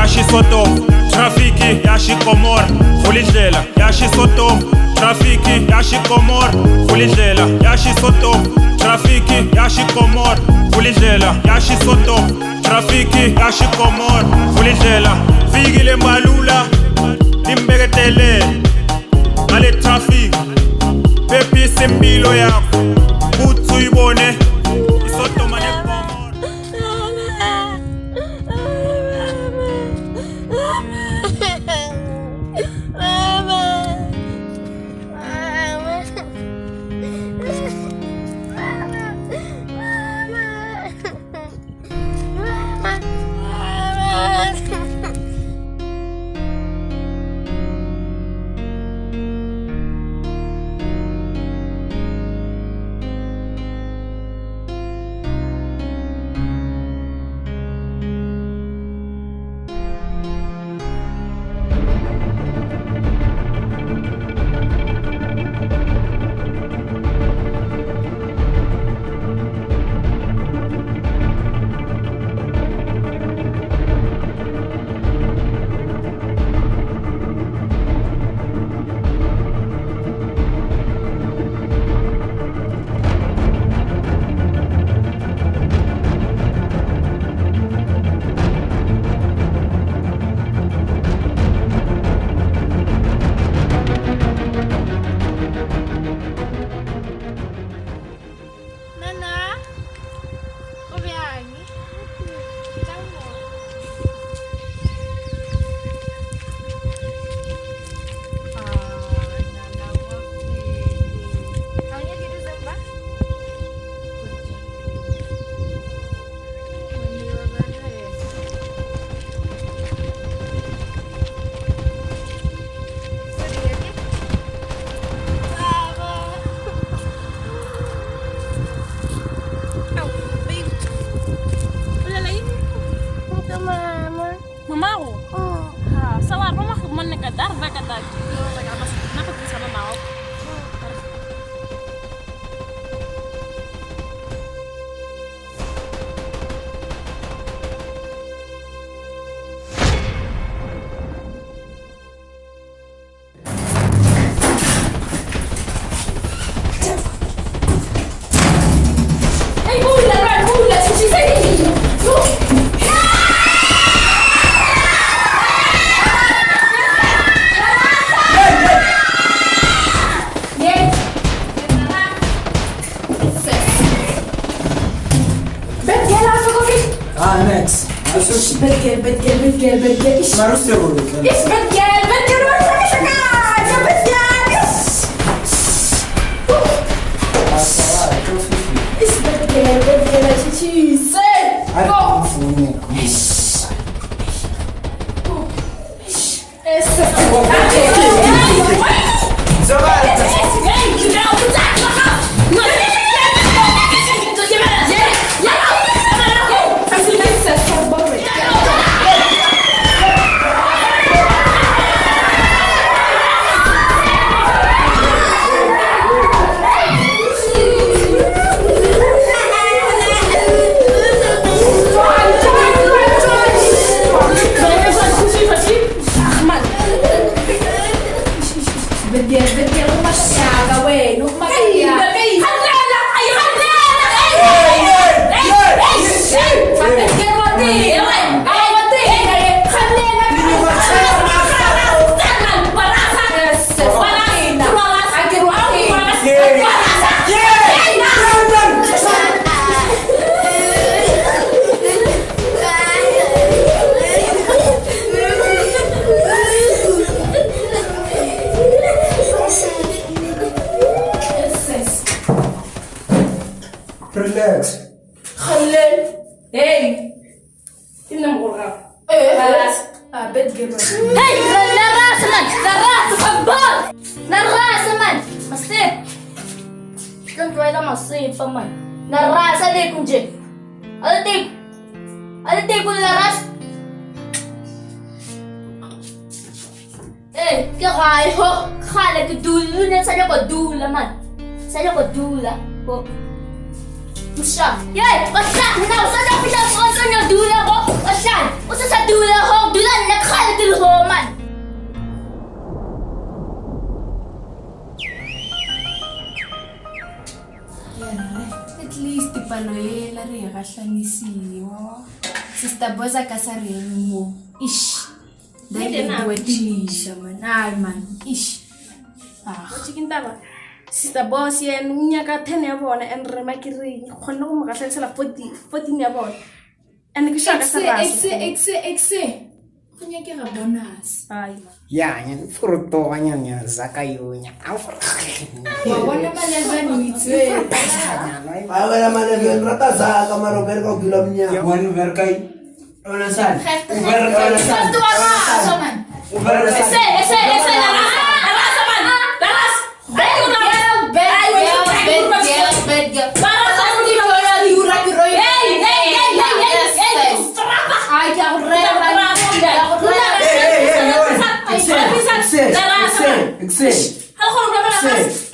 yashisotom trafiki yashikomor khulidlela yashisotom trafiki yashikomor khulidlela yashisotom trafiki yashikomor khulidlela yashisotom trafiki yashikomor khulidlela fikile mbalula nimbeketele ngale traffic phephisa impilo yakho uthi uyibone isodoma nekomor. Next. بتقل ما روسيا بقول لك. ايش بتقل ولا شكاش بتقل ايش بتقل شي سي عارف فوني. Relax. خلل هاي إنه مغرق خلاص بتقل هاي للراس من للراس فبال للراس من مصيب كنت وين مصيب فمن للراس عليكم جي هذا كل للراس إيه كهاي هو خالك دولة saya kau dula man saya kau dula kok Usah, yay, usah, nak usah dah pisah soal dula kok, usah sa dula kok, dula Sister Boss akasareng mo. Ish. Hindi na. Dahil siya man. Ay man. Ish. Chicken taba. Sister Boss yan unya ka 10 ya bona and re makiri khona go makahlalisela 14 ya bona. And ke shaka sa rasa. Exe. Kunya ke ga bonus. Ay. Ya, yan fruto kanya zakayunya. Wa bona malevani witswe. Aga naman na yun, rata sa kamarober ko gulam niya. One verkay. Wala saan? Satu arasa man. Ese arasa man. Laras. Bed girl. Para sa hindi mo na liura pero. Hey. Ay, ya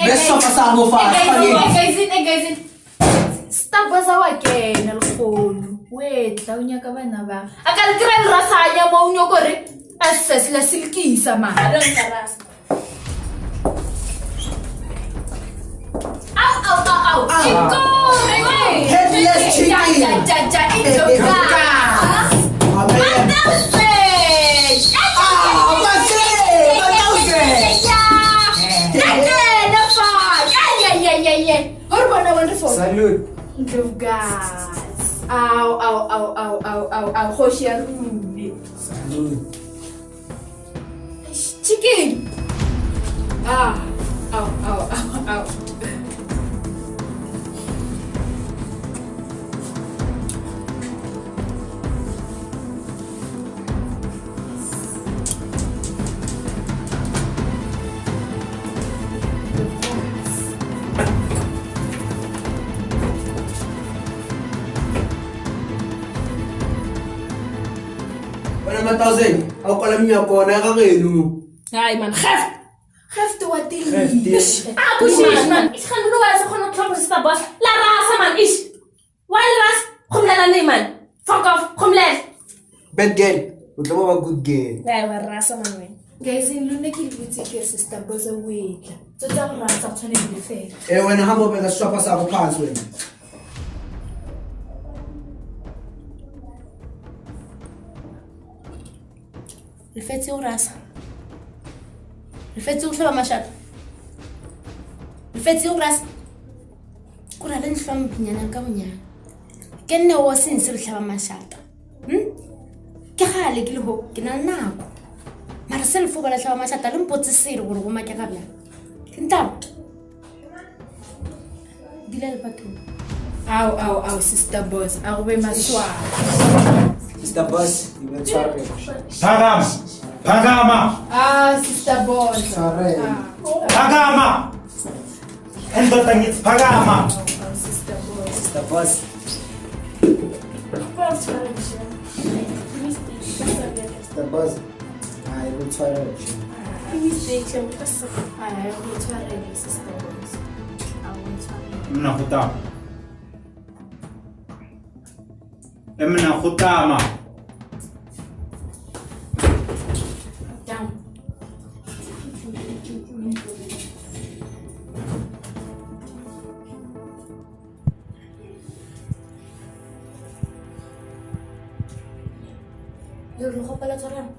Beso pasamo fa. Guys. Sister Boss awake nalkhulu. Wait, tawunya ka bana ba? Akal kran rasanya mau nyokore. Assess la silkisa man. Adon taras. Au. Chico. Headless chicken. Ja, Injectors. Salute. Love guys. Au. Khoshia rubi. Salute. Chicken. Au. Wala naman thousand. Ako kalam niya ko, nakakailu. Ay man khaf. Khaftu watin. Aku shish man. Ich kan nur was khona klop Sister Boss. La rasa man ish. Why ras? Khum la ni man. Fuck off. Khum la. Bad girl. Utla mo ba good girl? Ay wa rasa man we. Guys, in luna kilibutsi ke Sister Boss awake. Tsotsa rasa tsone bife. Wena hamo ba swapa sa ako pants wena. Rifetsi urasa. Rifetsi uhlaba mashata. Rifetsi urasa. Kuna le nhlompinyana ka bonyana. Ke nne o sense re hlaba mashata. Ke gale ke le ho ke na nako. Mara selfo ba la hlaba mashata le mpotse sere gore go make ga bjang. Ke ntaba. Dile le batho. Au, Sister Boss. A go be maswa. Sister Boss, you will sorry. Pagama. Sister Boss. Sorry. Pagama. Endoda ngithi phakama. Sister Boss. Sister Boss. Sister Boss. I will sorry. Ay, I will try Sister Boss. Mina khutama. Emina khutama. Down. Yo roho pala tshwarang.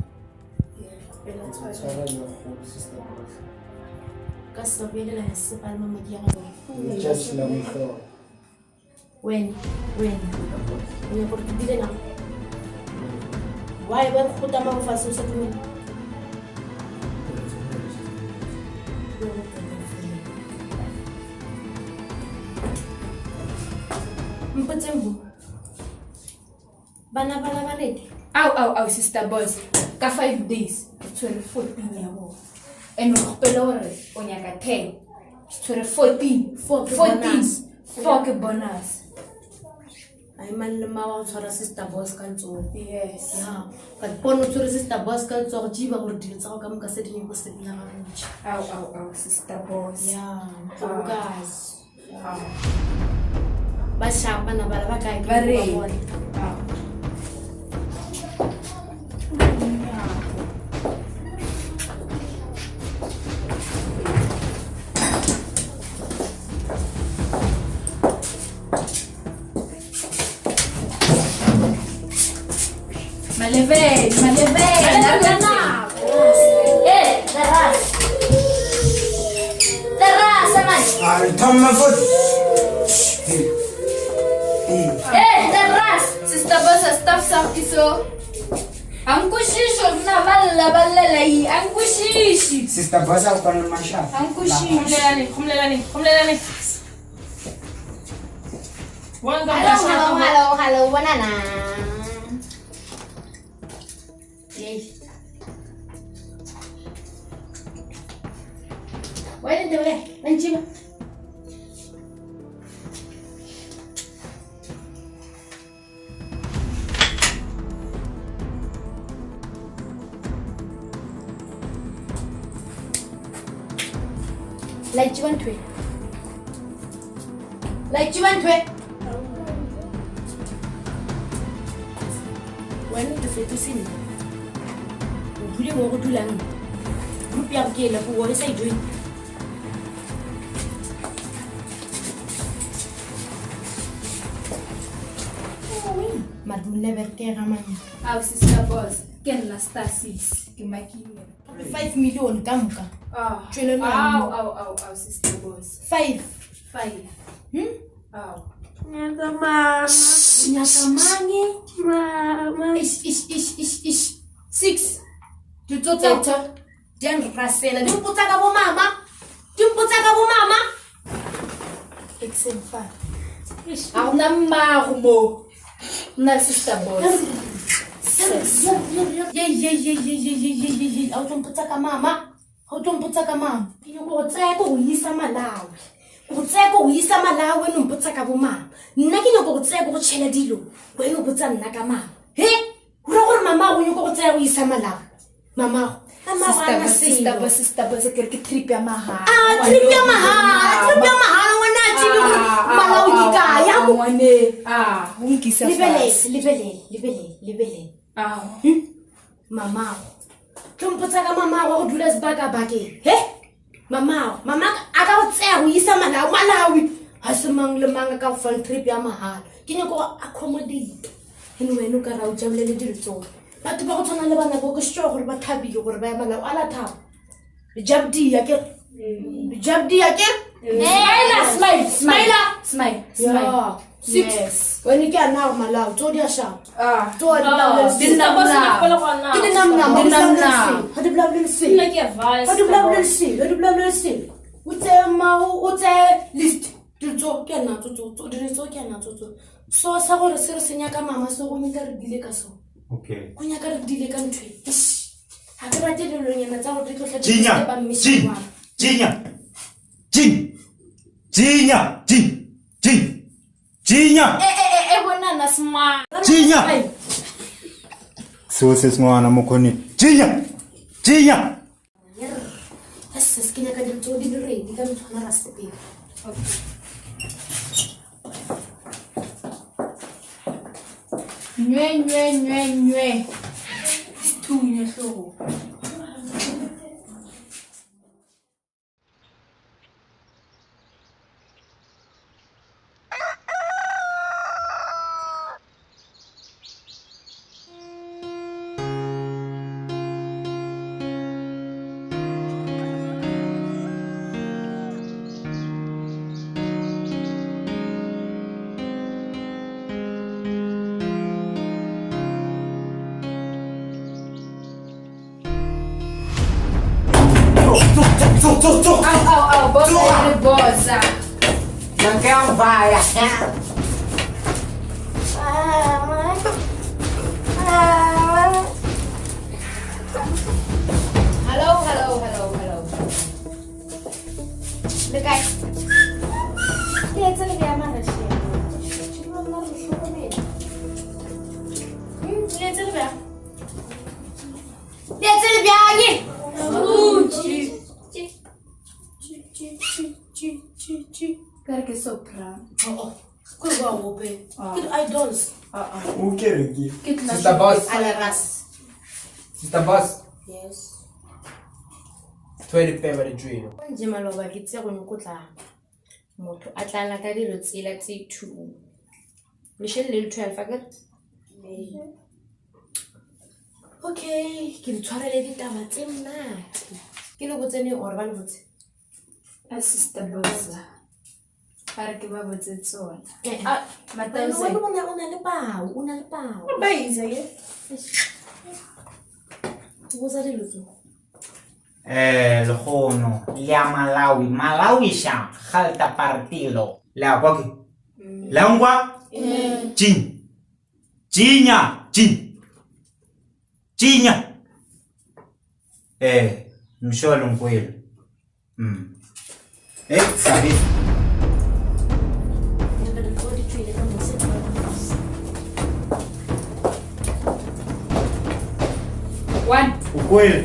Sorry, your Sister Boss. Ka sobele la se pa mama di ga. You just let me go. When o go ke dile na. Why ba go tama go fase sa tumela. Mpotsembo. Bana ba lete. Au, Sister Boss. Ka 5 days. It's 14 ya mo. And o khopela hore o nyaka 10. It's 14. 14. Fuck bonus. Ay man le mawa tshwara Sister Boss ka ntso. Yes. Ya, ka pono tshwara Sister Boss ka ntso go jiba gore dilo tsa go ka moka se di go se dina ga ntse. Au, Sister Boss. Ya, guys. Ba shapa na ba kae Ba re. bona. Malevele. Terasa man. Tama foot. Teras. Sister boss, staff sa kiso. Ang kushisho na balalay. Ang kushishi. Sister boss, ako pa naman siya. Ang kushishi. Kumlelani. Hello, banana. Yay. Wait, nanti ba? Like you want to. Why not the fit sini? Boleh mau dulang. Grup yang kira aku boleh saya join. Madula berke ramai. Aw sister boss, ken la star 6. Kimakini. 5 million kamuka. Ah. Trailer na. Aw, sister boss. 5. 5. Aw. Nyakamangi. Mama. Ish. 6. Tutoto. Jangan rasela. Jumputa ka po mama. Excel 5. Ako na mo. Na sister boss. Yay. Jumputa ka mama. Ko uyisa malawi. Ko uyisa malawi numputsa ka bo mama. Nna ke nyoko go tsaya go tshela dilo. Wena o botsa nna ka mama. He? Ura gore mama go nyoko go tsaya go isa malawi. Mama. Sister boss, ke trip ya mahala. Trip ya mahala ngwana tshile gore malawi ke kaya mo. Ngwane. Unkisa fast. Lebele. Mama. Tumputsa ka mama go dula sebaka-bakeng. He? Mama aka go tsaya go isa malawi. Ha se mang le mang ka go fa trip ya mahala. Ke nyoko accommodate. Wena o ka ra o jabolele dilo tsone. Batho ba go tshwana le bana go sure gore ba thabile gore ba ya malawi ala thabo. Jabdi ya ke. Smile. Smile. Yes. When you get now malawi, to dia sharp. To Sister boss, list. So sa gore se re senya ka mama so go nyaka re dile ka so. Okay. Go nyaka re dile ka ntwe. Ha ke rate dilo nyana tsa go tlotlha Jinya. Bonana smart. Jinya. So sesingwana mokoni. Jinya. Yes, ke nyaka dilo tso di re di ka mtshwana ra sepe. Nywe. Stunya hlogo. Boss. Não quer um vai. Hello. Lekai. Lihat biar mana sih? Cuma mau suruh ni. Lihat biar ni. Perché sopra? Quello va bene. Kid idols. O que aqui? Sister boss. Ala ras. Sister boss. Yes. 20 favorite dream. Nje maloba ke tse go nkotla. Motho a tlala ka dilo tsela tse 2. Michelle le 12 ka. Okay, ke di tshwarele ditaba tse monate. Ke le botsene or ba le botse? Sister Boss. Ba re ke ba botse tsona. Wena Matausi. o na le pao, o na le pao. Ba isa ke? O botsa dilo tse. Lekgono la Malawi. Malawi sha khalta partilo. La kwa ke. La ngwa? Jin. Jinya, jin. Jinya. Msholo mkweli. Sabi. One. Ukweli.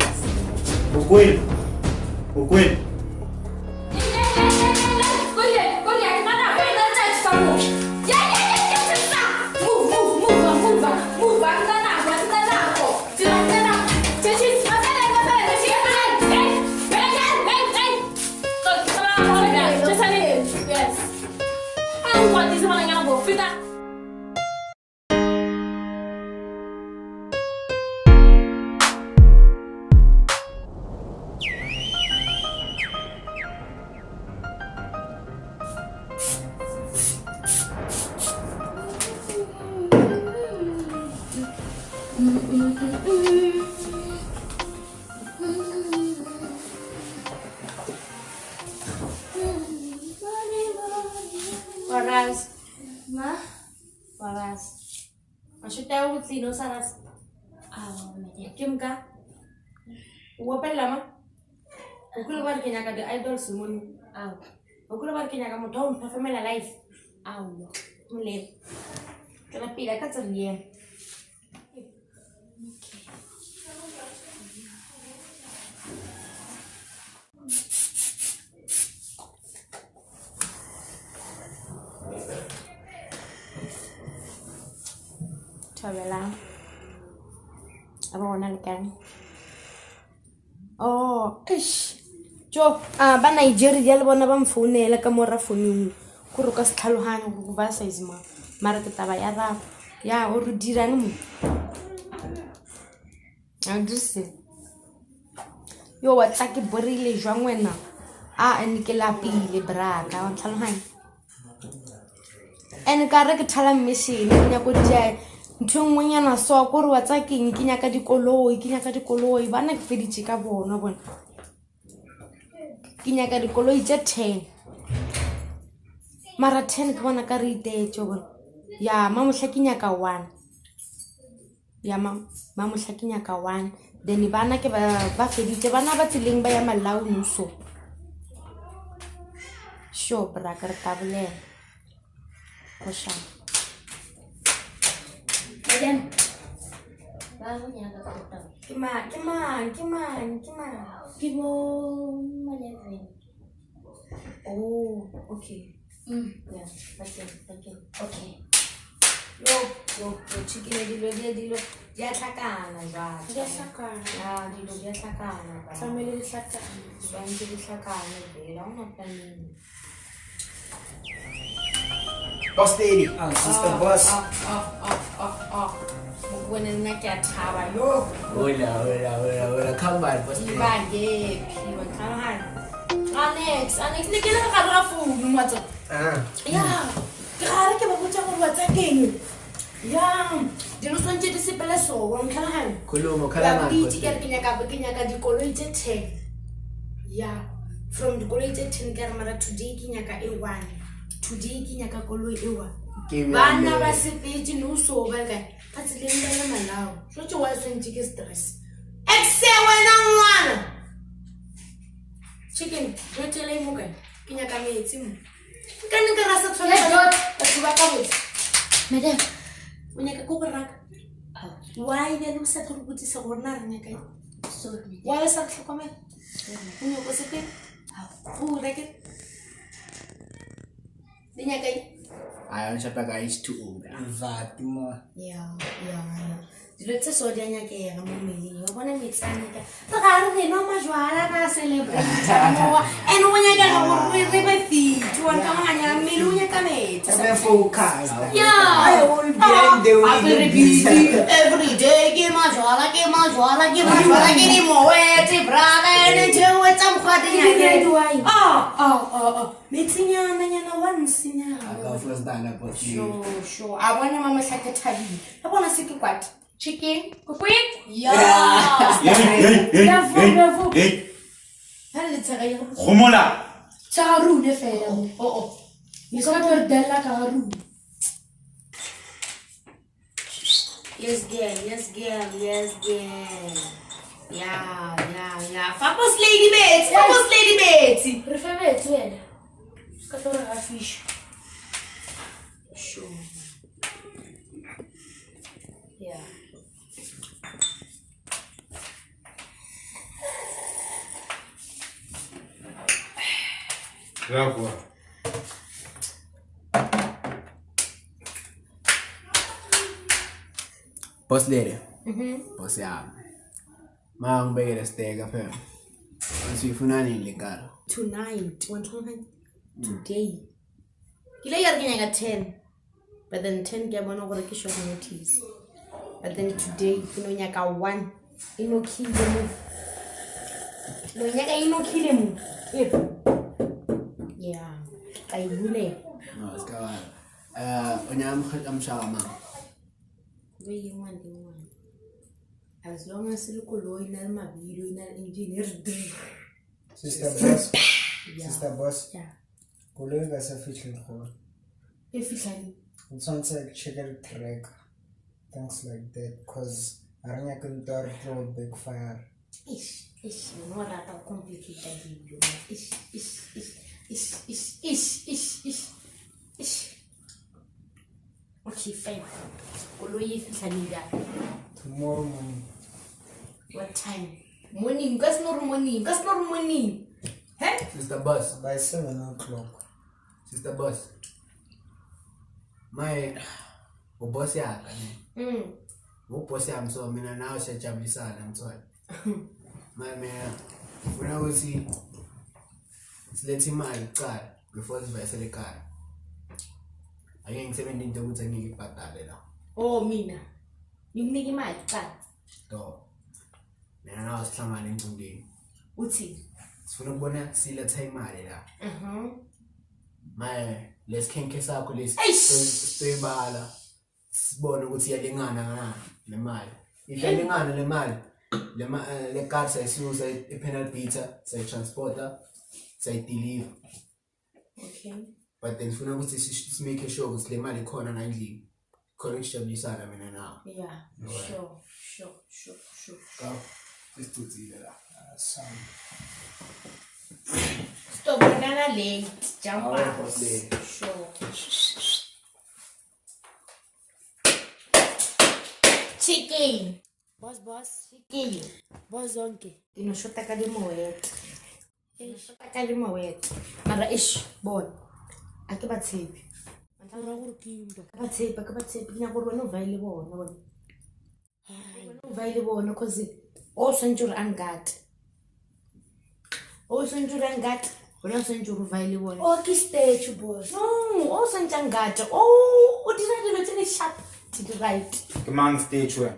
Waras. Maksudnya aku tino saras. Kim ka? Wapel lama. Ukul bar kenya ka the idol sumun. Ukul bar kenya ka mo town family life. Mule. Kena pila ka tsariye. Thabela. Aba ona le kae? Oh, eish. Jo, ba Nigeria le bona ba mfounela ka mora founung. Go re ka se tlhaloganya go ba size ma. Mara ke taba ya rap. Ya o re dirang mo. Andise. Yo wa tla ke borile jwang wena? Ene ke lapile braka wa tlhaloganya. Ene ka re ke thala mission nya go dia ntho ngwenyana so go re wa tsa keng ke nyaka dikoloi bana ke feditse ka bona ke nyaka dikoloi tse 10 mara 10 ke bona ka re itetse bona ya mamohla ke nyaka 1 ya mamohla ke nyaka 1 then bana ke ba feditse bana ba tsileng ba ya Malawi so sure bra ka re tabolela go sha again. Kima. Oh, okay. Yeah, that's it. Okay. Yo, chicken dilo. Dia tlhakana ba. Dia tlhakana. Ya, dilo dia tlhakana ba. Family tlhakana. Family tlhakana bela ona planning. Boss lady. Sister Boss. When in that cat tower, yo. Hola. Come by, boss lady. Ibage, piwa kalahan. Alex, ni kila ka ra phone mo tsa. Ya. Gara ke ba botsa go ba tsa keng. Ya. Dilo swantse di sepele so wa kalahan. Khulumo Ya di tikere ke nyaka dikoloi tse 10. Ya. From dikoloi tse 10 ka mara today ke nyaka A1. Today ke nyaka koloi ewa. Bana ba sepetse no so ba ka. Ka tseleng ba ya Malawi. So tse wa swantse ke stress. Exe wena ngwana. Chicken, go tell him okay. Ke nyaka metsi mo. Ka nne ka rasa tshwana batho ba ka botse. Madam, o nyaka go raka. Why then o sa tlo botsisa go rena re nyaka. So, why sa tlhokomela? O nyaka se ke. O reke. Dinyaka I want to guys too old. Fatima. Ya. Dilo tse so di nyaka ya mo mmeleng. bona metsane ka re ga re no majwala ka celebrate mo and o nya ka go re be fit wa ka manya mmele o nya ka metsi Be focused. yeah I will behind the wheel. every day ke majwala ke di moete brother and je o tsa mkhwadi nya metsinyana wa nsinya Akafrostana boss. sure a bona mama hlaka thabile a bona se ke kwata chicken Quick. yeah Hey, ha le tsaka ya gomola. Tsaka rune fela mo. Ni ska ta della ka rune. yes girl yeah fapos lady Betty Re fa betsi wena. Ska to ra fish. sure yeah Bravo. Boss lady. Boss yami. Mangibekele steka phela. Asifuna nini lekara? tonight today kile ya re ka 10 but then 10 ke bona gore ke short notice but then today ke no nyaka 1 ino kile mo yeah I bule No, sikawa. Onyam amshaka mama. we one as long as le koloi na le mabilo ina engine Sister boss. yeah Sister boss. yeah Koloi ga sa fitlhe go. e fitlhang O tshwanetse check the track. Things like that cause a re nyaka ntwa re tlo backfire. ish no rata complicated video ish okay fine koloi e fitlhang ya Tomorrow morning. what time morning gas no morning hey Sister boss. By 7 o'clock. Sister boss. My boss yaka ne. Boss yami so mina nawe siyajabulisana mthwala. Mina ufuna ukuthi silethe imali kuqala before sivayisele ekhaya. Ake ngisebenza into ukuthi angeke ibhadale la. oh mina ngikunike imali cha Do. Mina nawe sihlangana encundeni. uthi Sifuna ukubona silethe imali la. Maye lesikhenke sakho lesi sibala sibone ukuthi iyalingana ngana le mali. If iyalingana le mali le car sayisusa i-panel beater sayitransporta sayideliver. okay But then sifuna ukuthi simake sure ukuthi le mali ikhona na endlini. Khona ukujabulisana mina nawe. yeah sure Ka sisithuthile la. Some. stop banana late jump Awu, out boss lady. sure chicken boss chicken boss zonke inoshota ka di mowet mara ish bona a ke ba tshepi ka ba tshepi ke nyaka gore wena o vaile bona cause o swantse gore angate gona o swantse gore o vaile bona O ke statue boss. no o swantse angate o dira dilo tse di sharp to the right Ke mang stage we?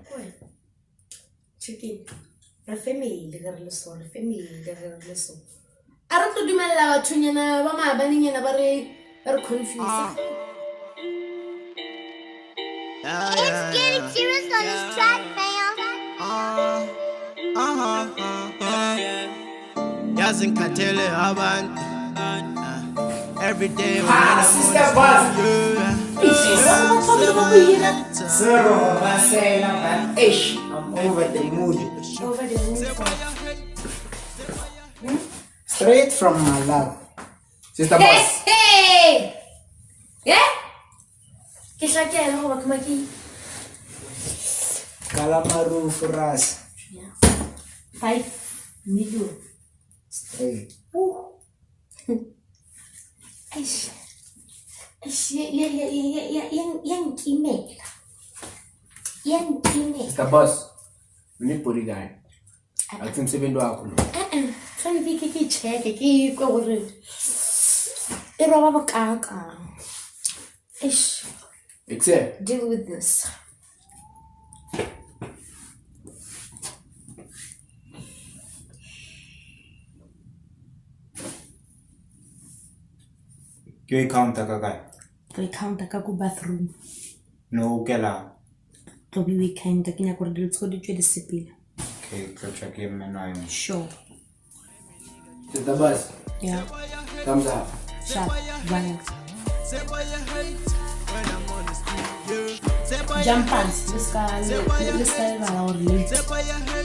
chicken re family ge re le so a re tlo dumelela bathonyana ba maabanenyana ba re confuse It's getting serious on this track, fam. Yazinkhathele abantu every day Sister boss. Zero Marcela, but ish, I'm over the mood. Over the roof. Straight from my love. Sister boss. hey Ke hlakela go ba kmaki. Kalamaru for us. 5 million Straight. yankimela Sister boss. We need bodyguard. Athi umsebenzi wakho lo. Tshwanetse ke check-e ke ikwe gore e roba bokaka. Eish, Except deal with this. Ke o counter ka kae? Re counter ka ko bathroom. No ke la. Tlo be weekend ke nya gore dilo tso di tswe di sepile. Okay, tlo check in mena yona. Sure. Sister Boss, Yeah. thumbs up. Sharp. Violent. Jump pants. Let's go ba or late.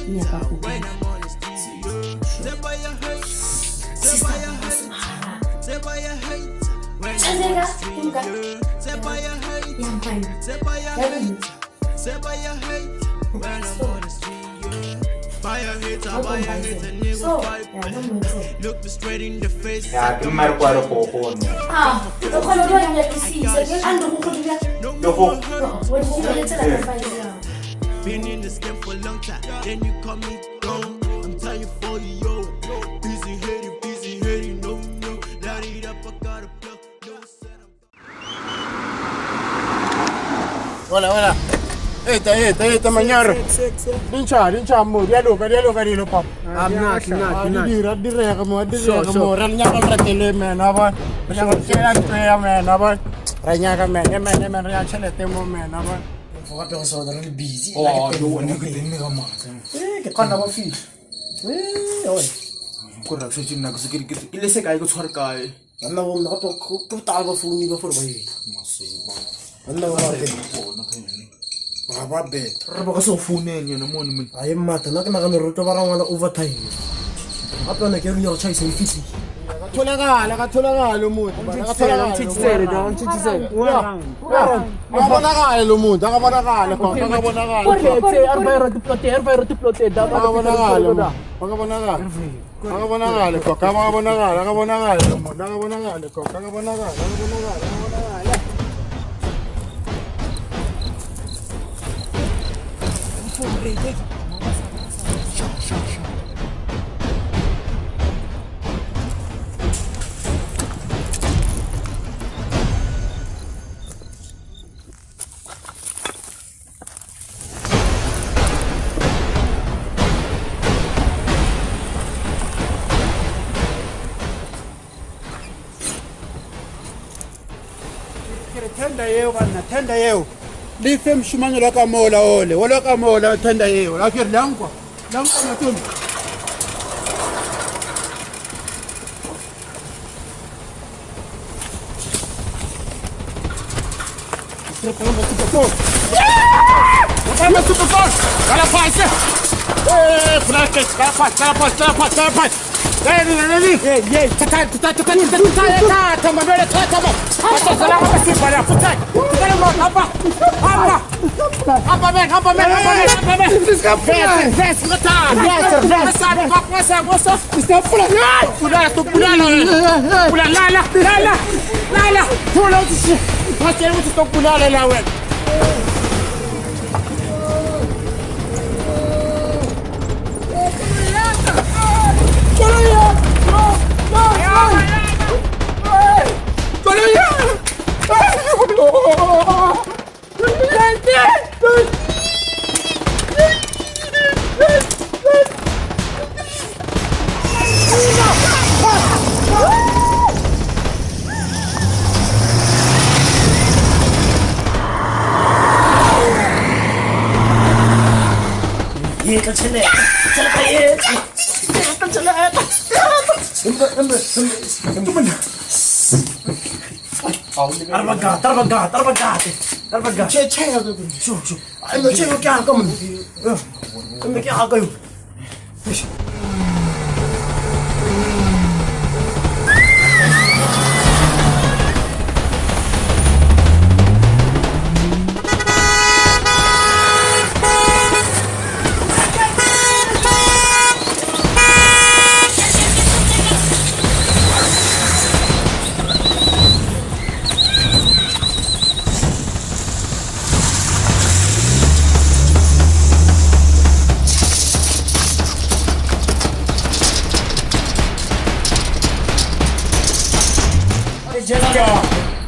Nya ka go. Chandega, Tunga. Yang fine. Yabu. So, Look me straight in the face. Ya ke mmare kwa re go go no. o khona go ya ke se ke ando go dira. Lo go. Wo go le tsela ka fa ya. Been in this game for a long time. Then you call me gone. I'm telling you for you, yo. Busy heading, no. Light it up, I got a plug. No set Hola. Esta mañana. Dincha, mo. Dialoga dilo pap. Dire mo. Ranya ka ratele men aba. Ranya ka chelan pe men aba. Ranya ka men ranya chelete mo men aba. Foka pe go sa dira le busy. Oh, yo ne ke tenne ka matsa. ke kana ba fish. Oi. Ko ra se tsina go se ke ile se kae go tshware kae. Nna go nna go to ta ba phone ba for ba ye. Nna ba te. Ba bet. Re ba go se founeng yena mo ne. Ai mata na ke na ga le ruto ba ra ngwana overtime. Apa na ke re yo chaisa ifitsi. Katholakala lo muntu. Ngithithisele akabonakala lo muntu, akabonakala. Tenda yeo. Life mshumane la kamola ole. Wala kamola tenda yeo. Lakini langwa matunda. Kama super force. Kala pasa. Kala pasa. Tarbaga. Che, shoo. Ay, no, che, क्या कम? मैं क्या आ गयो?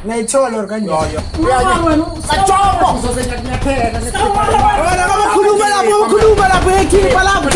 ngiyayithola or kanjani khuluma lapho ekhipha lapho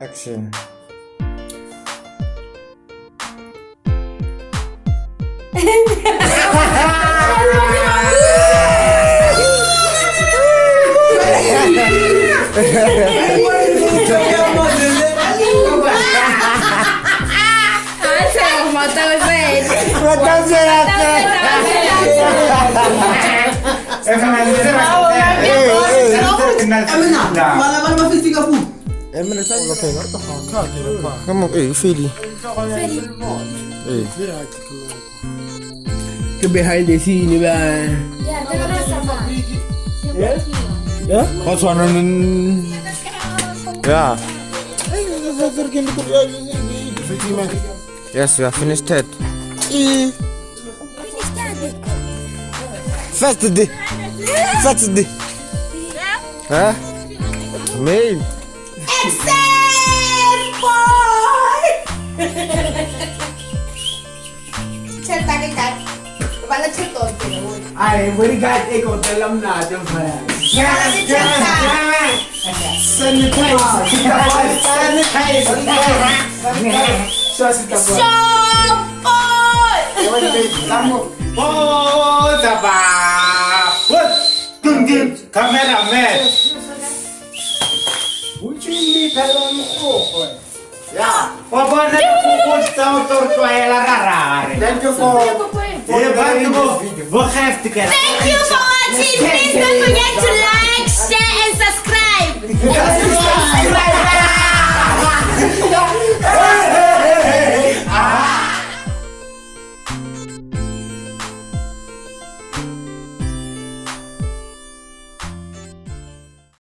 Action. Come on, hey, Philly. Behind the scene, man. Yeah? what's one Yeah. yes we are finished it First day. huh mail Ay, berikan ikut dalam natin pa. Cameraman. Pabana kukul tahu tortuai lararare. Thank you for Begrijpt ik het? Thank you for watching. Please don't forget to like, share, and subscribe.